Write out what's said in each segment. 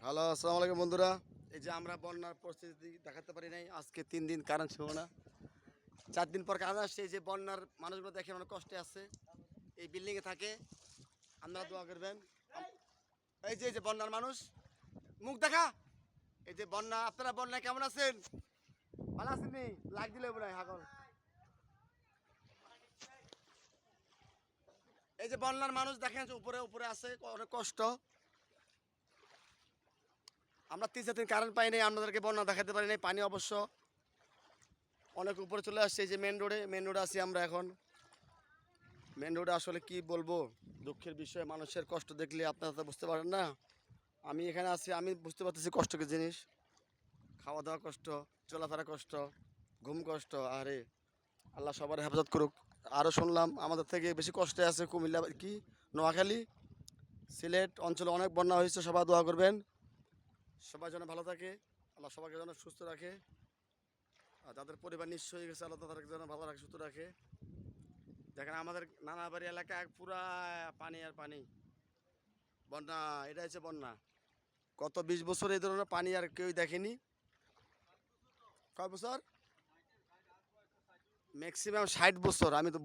Hello, আসসালামু আলাইকুম বন্ধুরা। এই যে আমরা বন্যার পরিস্থিতি দেখাতে পারি নাই, আজকে 3 দিন কারেন্ট ছিল না। 4 দিন পর কারেন্ট আসছে। এই যে বন্যার মানুষগুলো দেখেন অনেক কষ্টে আছে, এই বিল্ডিংয়ে থাকে। আপনারা দোয়া করবেন। এই যে বন্যার মানুষ, মুখ দেখা। এই যে বন্যা, আপনারা বন্যা কেমন আছেন? ভালো আছেন নি? লাইক দিলে মনে হয় হাগল। এই যে বন্যার মানুষ দেখেন যে উপরে উপরে আছে, অনেক কষ্ট। আমরা 3-4 দিন কারেন্ট পাই নাই, আপনাদেরকে বন্যা দেখাতে পারি নাই। পানি অবশ্য অনেক উপরে চলে আসছে। এই যে মেন রোডে আছি আমরা এখন। মেন রোডে আসলে কি বলবো, দুঃখের বিষয়। মানুষের কষ্ট দেখলে আপনারা তো বুঝতে পারেন না। আমি এখানে আছি, আমি বুঝতে পারতেছি কষ্টকে জিনিস। খাওয়া দাওয়া কষ্ট, চলাফেরা কষ্ট, ঘুম কষ্ট। আরে আল্লাহ সবার হেফাজত করুক। আরও শুনলাম আমাদের থেকে বেশি কষ্টে আছে কুমিল্লা, কি নোয়াখালী, সিলেট অঞ্চলে অনেক বন্যা হয়েছে। সবাই দোয়া করবেন, সবাই যেন ভালো থাকে, আল্লাহ সবাইকে যেন সুস্থ রাখে। আর যাদের পরিবার নিঃস্ব হয়ে গেছে, আল্লাহ তাদেরকে যেন ভালো রাখে, সুস্থ রাখে। দেখেন আমাদের নানাবাড়ি এলাকায় পুরা পানি আর পানি। বন্যা, এটা হচ্ছে বন্যা। গত 20 বছর এই ধরনের পানি আর কেউ দেখেনি। কয় বছর? ম্যাক্সিমাম 60 বছর। আমি তো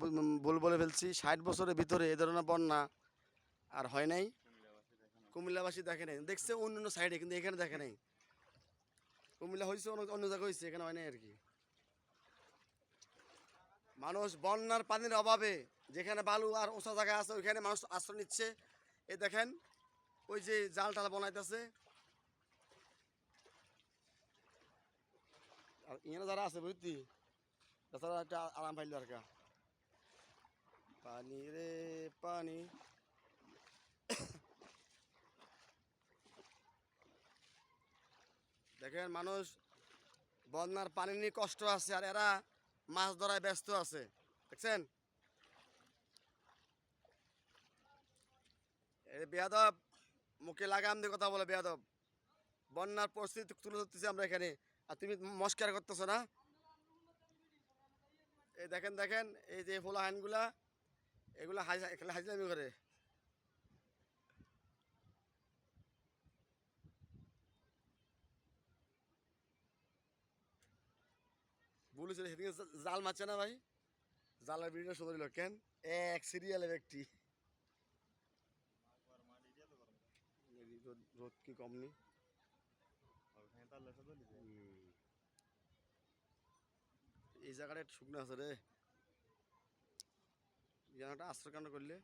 ভুল বলে ফেলছি। 60 বছরের ভিতরে এই ধরনের বন্যা আর হয় নাই। কুমিল্লাবাসী দেখে নাই, দেখছে অন্য অন্য সাইডে, কিন্তু এখানে দেখে নাই। কুমিল্লা হয়েছে, অন্য অন্য জায়গায় হয়েছে, এখানে হয় নাই আর কি। মানুষ বন্যার পানির অভাবে, যেখানে বালু আর উঁচা জায়গা আছে ওইখানে মানুষ আশ্রয় নিচ্ছে। এই দেখেন, ওই যে জাল টাল বানাইতেছে। আর এখানে যারা আছে বুঝতি, তাছাড়া একটা আরাম পাইল আর কা। পানি রে পানি। দেখেন মানুষ বন্যার পানি নিয়ে কষ্ট আছে, আর এরা মাছ ধরায় ব্যস্ত আছে। দেখছেন? এই বেয়াদব, মুখে লাগাম দিয়ে কথা বলে বেয়াদব। বন্যার পরিস্থিতি তুলে ধরতেছি আমরা এখানে, আর তুমি মস্কার করতেছো না। এই দেখেন দেখেন, এই যে ফোলা হাইনগুলা, এগুলা হাজলামি করে। বলেছিল সেদিকে জাল মারছে না ভাই? জালের ভিডিও সুন্দর হলো কেন? এক সিরিয়ালের একটি। রোদ কি কম নি? এই জায়গাটা একটু শুকনো আছে রে। জায়গাটা আশ্রয় কাণ্ড করলে